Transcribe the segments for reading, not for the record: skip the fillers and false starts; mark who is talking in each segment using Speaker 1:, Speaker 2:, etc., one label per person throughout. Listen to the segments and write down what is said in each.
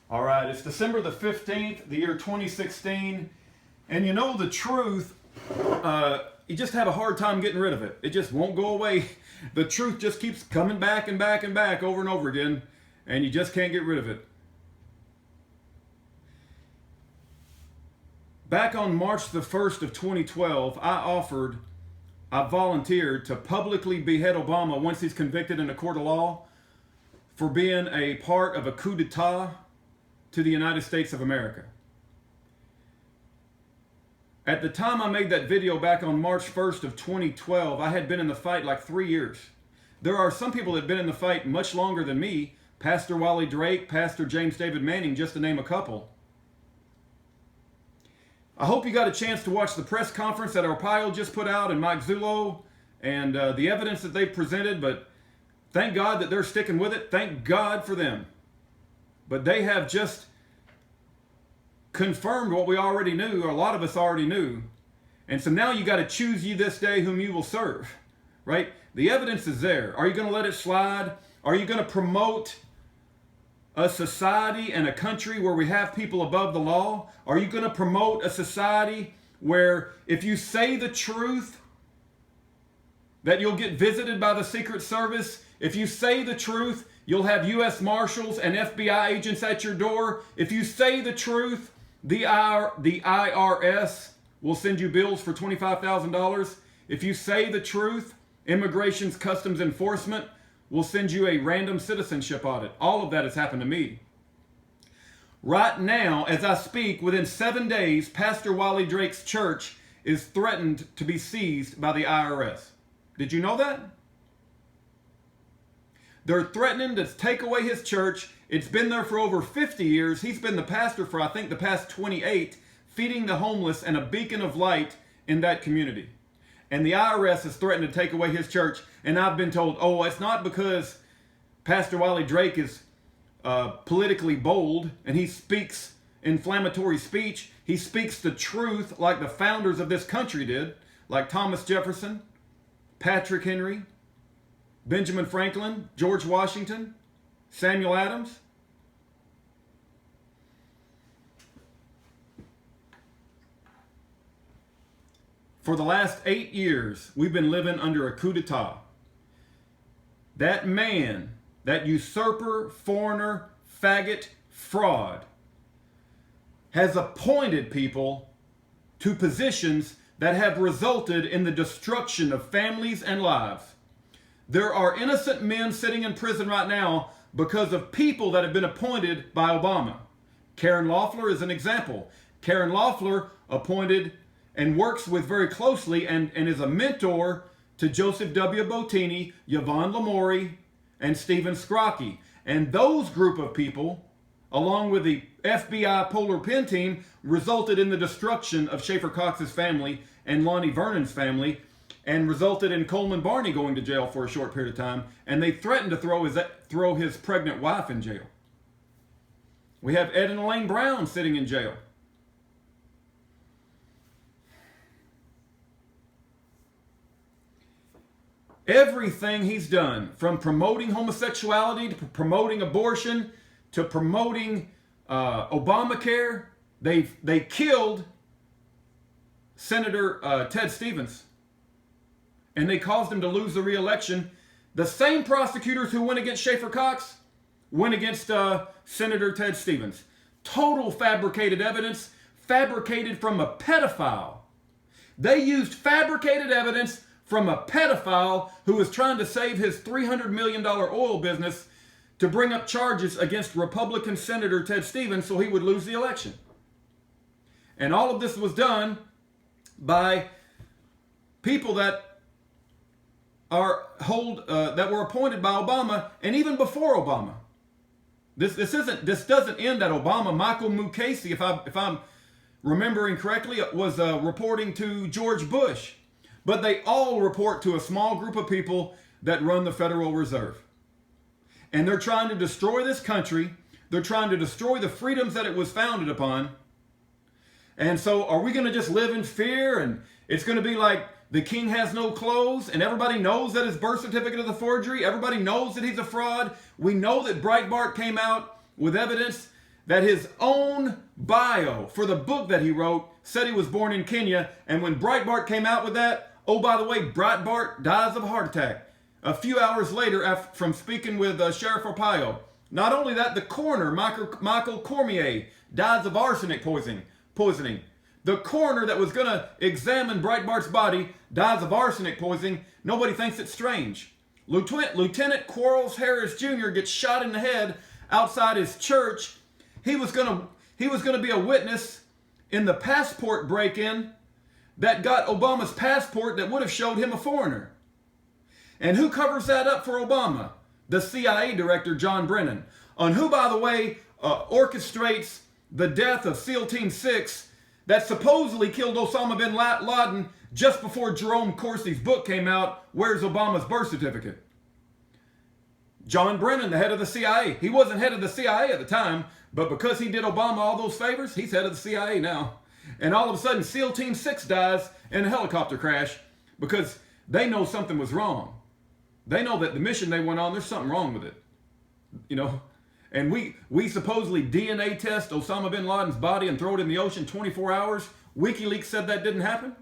Speaker 1: All right, it's December the 15th, the year 2016, and you know the truth, you just have a hard time getting rid of it. It just won't go away. The truth just keeps coming back and back and back over and over again, and you just can't get rid of it. Back on March the 1st of 2012, I volunteered to publicly behead Obama once he's convicted in a court of law for being a part of a coup d'etat to the United States of America. At the time I made that video back on March 1st of 2012, I had been in the fight like 3 years. There are some people that have been in the fight much longer than me, Pastor Wally Drake, Pastor James David Manning, just to name a couple. I hope you got a chance to watch the press conference that Arpaio just put out and Mike Zullo and the evidence that they've presented, but thank God that they're sticking with it. Thank God for them. But they have just confirmed what we already knew, or a lot of us already knew. And so now you got to choose ye this day whom you will serve, right? The evidence is there. Are you going to let it slide? Are you going to promote a society and a country where we have people above the law? Are you going to promote a society where if you say the truth, that you'll get visited by the Secret Service? If you say the truth, you'll have U.S. Marshals and FBI agents at your door. If you say the truth, the IRS will send you bills for $25,000. If you say the truth, Immigration's Customs Enforcement will send you a random citizenship audit. All of that has happened to me. Right now, as I speak, within 7 days, Pastor Wally Drake's church is threatened to be seized by the IRS. Did you know that? They're threatening to take away his church. It's been there for over 50 years. He's been the pastor for, I think, the past 28, feeding the homeless and a beacon of light in that community. And the IRS has threatened to take away his church. And I've been told, oh, it's not because Pastor Wally Drake is politically bold and he speaks inflammatory speech. He speaks the truth like the founders of this country did, like Thomas Jefferson, Patrick Henry, Benjamin Franklin, George Washington, Samuel Adams. For the last 8 years, we've been living under a coup d'etat. That man, that usurper, foreigner, faggot, fraud, has appointed people to positions that have resulted in the destruction of families and lives. There are innocent men sitting in prison right now because of people that have been appointed by Obama. Karen Loeffler is an example. Karen Loeffler appointed and works with very closely and is a mentor to Joseph W. Bottini, Yvonne Lamori, and Stephen Scrocky. And those group of people, along with the FBI Polar Pen team, resulted in the destruction of Schaeffer Cox's family and Lonnie Vernon's family, and resulted in Coleman Barney going to jail for a short period of time, and they threatened to throw his pregnant wife in jail. We have Ed and Elaine Brown sitting in jail. Everything he's done, from promoting homosexuality to promoting abortion to promoting Obamacare, they killed Senator Ted Stevens. And they caused him to lose the re-election. The same prosecutors who went against Schaeffer Cox went against Senator Ted Stevens. Total fabricated evidence, fabricated from a pedophile. They used fabricated evidence from a pedophile who was trying to save his $300 million oil business to bring up charges against Republican Senator Ted Stevens so he would lose the election. And all of this was done by people that that were appointed by Obama, and even before Obama. This doesn't end at Obama. Michael Mukasey, if I'm remembering correctly, was reporting to George Bush. But they all report to a small group of people that run the Federal Reserve. And they're trying to destroy this country. They're trying to destroy the freedoms that it was founded upon. And so are we going to just live in fear, and it's going to be like the king has no clothes, and everybody knows that his birth certificate is a forgery? Everybody knows that he's a fraud. We know that Breitbart came out with evidence that his own bio for the book that he wrote said he was born in Kenya. And when Breitbart came out with that, oh, by the way, Breitbart dies of a heart attack a few hours later from speaking with Sheriff Arpaio. Not only that, the coroner, Michael Cormier, dies of arsenic poisoning. The coroner that was going to examine Breitbart's body dies of arsenic poisoning. Nobody thinks it's strange. Lieutenant Quarles Harris Jr. gets shot in the head outside his church. He was going to be a witness in the passport break-in that got Obama's passport that would have showed him a foreigner. And who covers that up for Obama? The CIA director, John Brennan, on who, by the way, orchestrates the death of SEAL Team 6 that supposedly killed Osama bin Laden just before Jerome Corsi's book came out, Where's Obama's Birth Certificate? John Brennan, the head of the CIA. He wasn't head of the CIA at the time, but because he did Obama all those favors, he's head of the CIA now. And all of a sudden, SEAL Team 6 dies in a helicopter crash because they know something was wrong. They know that the mission they went on, there's something wrong with it. You know? And we supposedly DNA test Osama bin Laden's body and throw it in the ocean 24 hours. WikiLeaks said that didn't happen.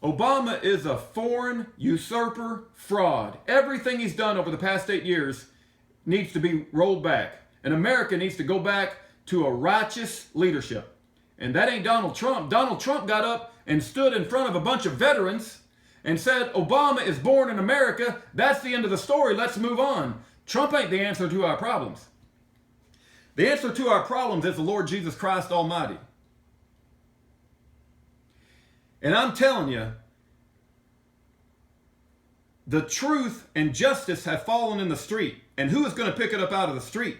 Speaker 1: Obama is a foreign usurper fraud. Everything he's done over the past 8 years needs to be rolled back. And America needs to go back to a righteous leadership. And that ain't Donald Trump. Donald Trump got up and stood in front of a bunch of veterans and said, Obama is born in America. That's the end of the story. Let's move on. Trump ain't the answer to our problems. The answer to our problems is the Lord Jesus Christ Almighty. And I'm telling you, the truth and justice have fallen in the street. And who is going to pick it up out of the street?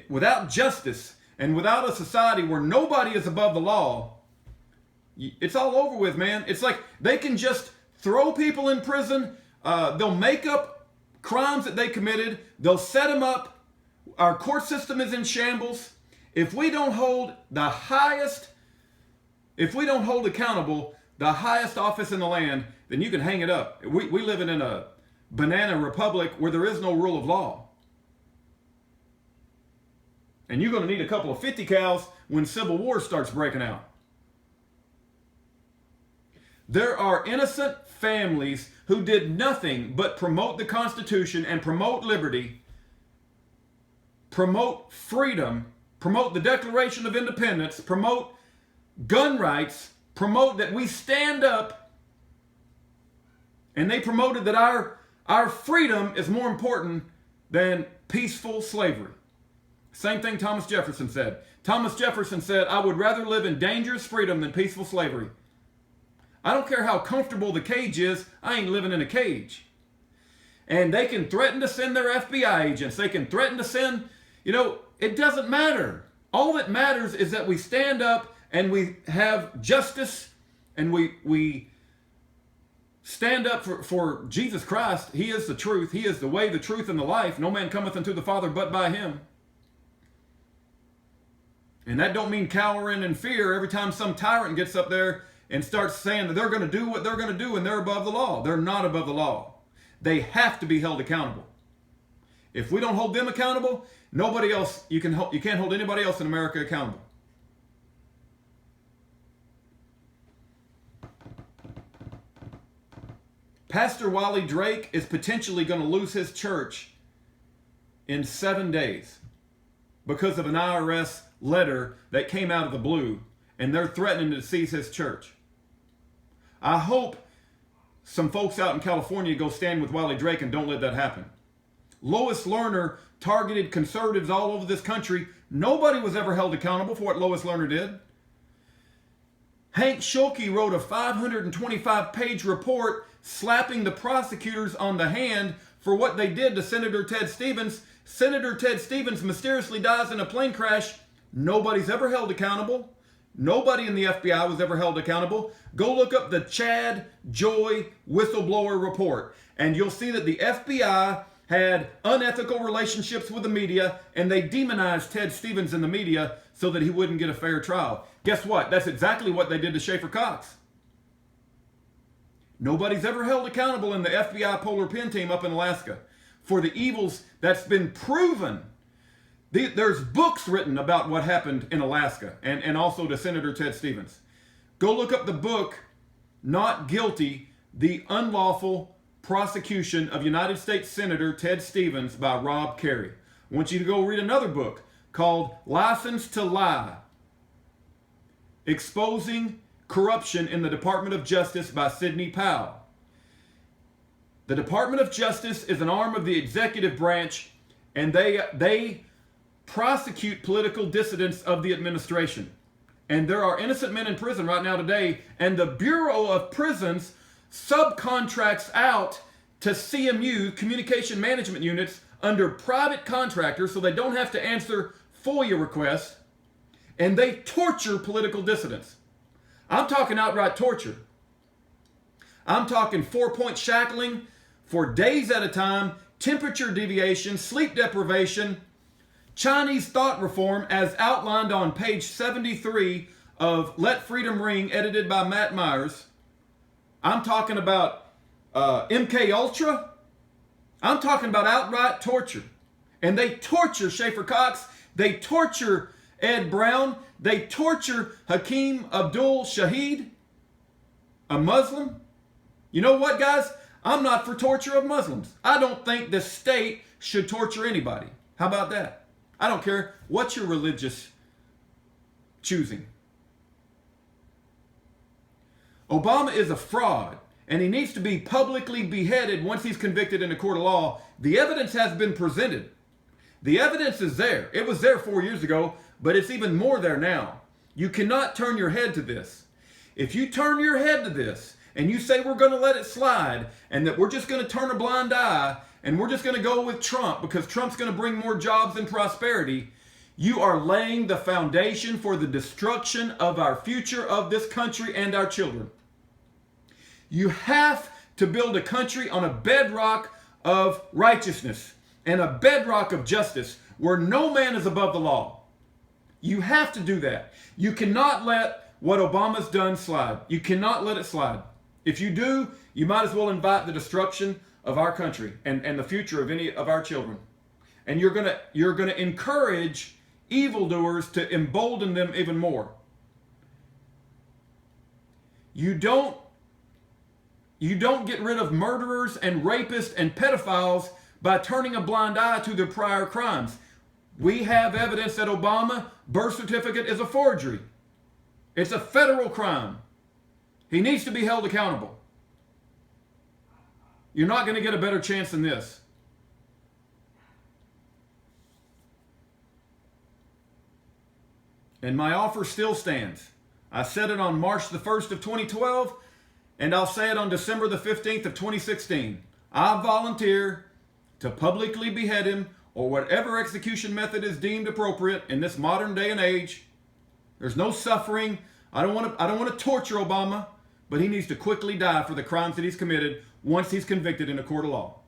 Speaker 1: Without justice and without a society where nobody is above the law, it's all over with, man. It's like they can just throw people in prison. They'll make up crimes that they committed. They'll set them up. Our court system is in shambles. If we don't hold accountable the highest office in the land, then you can hang it up. We live in a banana republic where there is no rule of law. And you're going to need a couple of 50 cals when civil war starts breaking out. There are innocent families who did nothing but promote the Constitution and promote liberty, promote freedom, promote the Declaration of Independence, promote gun rights, promote that we stand up, and they promoted that our freedom is more important than peaceful slavery. Same thing Thomas Jefferson said. Thomas Jefferson said, I would rather live in dangerous freedom than peaceful slavery. I don't care how comfortable the cage is, I ain't living in a cage. And they can threaten to send their FBI agents. They can threaten to send, it doesn't matter. All that matters is that we stand up and we have justice and we stand up for Jesus Christ. He is the truth. He is the way, the truth, and the life. No man cometh unto the Father but by him. And that don't mean cowering in fear every time some tyrant gets up there and starts saying that they're going to do what they're going to do and they're above the law. They're not above the law. They have to be held accountable. If we don't hold them accountable, nobody else, you can't hold anybody else in America accountable. Pastor Wally Drake is potentially going to lose his church in 7 days because of an IRS letter that came out of the blue, and they're threatening to seize his church. I hope some folks out in California go stand with Wally Drake and don't let that happen. Lois Lerner targeted conservatives all over this country. Nobody was ever held accountable for what Lois Lerner did. Hank Schulke wrote a 525-page report slapping the prosecutors on the hand for what they did to Senator Ted Stevens. Senator Ted Stevens mysteriously dies in a plane crash. Nobody's ever held accountable. Nobody in the FBI was ever held accountable. Go look up the Chad Joy whistleblower report, and you'll see that the FBI had unethical relationships with the media, and they demonized Ted Stevens in the media so that he wouldn't get a fair trial. Guess what? That's exactly what they did to Schaeffer Cox. Nobody's ever held accountable in the FBI Polar Pin team up in Alaska. for the evils that's been proven. There's books written about what happened in Alaska and also to Senator Ted Stevens. Go look up the book, Not Guilty, The Unlawful Prosecution of United States Senator Ted Stevens by Rob Carey. I want you to go read another book called License to Lie, Exposing Corruption in the Department of Justice by Sidney Powell. The Department of Justice is an arm of the executive branch, and they prosecute political dissidents of the administration. And there are innocent men in prison right now today, and the Bureau of Prisons subcontracts out to CMU, communication management units, under private contractors so they don't have to answer FOIA requests, and they torture political dissidents. I'm talking outright torture. I'm talking 4-point shackling for days at a time, temperature deviation, sleep deprivation, Chinese thought reform as outlined on page 73 of Let Freedom Ring, edited by Matt Myers. I'm talking about MK Ultra. I'm talking about outright torture. And they torture Schaeffer Cox. They torture Ed Brown. They torture Hakeem Abdul Shahid, a Muslim. You know what, guys? I'm not for torture of Muslims. I don't think the state should torture anybody. How about that? I don't care what your religious choosing. Obama is a fraud, and he needs to be publicly beheaded once he's convicted in a court of law. The evidence has been presented. The evidence is there. It was there 4 years ago, but it's even more there now. You cannot turn your head to this. If you turn your head to this and you say we're going to let it slide and that we're just going to turn a blind eye and we're just going to go with Trump because Trump's going to bring more jobs and prosperity, you are laying the foundation for the destruction of our future, of this country and our children. You have to build a country on a bedrock of righteousness and a bedrock of justice where no man is above the law. You have to do that. You cannot let what Obama's done slide. You cannot let it slide. If you do, you might as well invite the destruction of our country and the future of any of our children. And you're gonna encourage evildoers to embolden them even more. You don't get rid of murderers and rapists and pedophiles by turning a blind eye to their prior crimes. We have evidence that Obama's birth certificate is a forgery. It's a federal crime. He needs to be held accountable. You're not going to get a better chance than this. And my offer still stands. I said it on March the 1st of 2012, and I'll say it on December the 15th of 2016. I volunteer to publicly behead him or whatever execution method is deemed appropriate in this modern day and age. There's no suffering. I don't want to torture Obama, but he needs to quickly die for the crimes that he's committed once he's convicted in a court of law.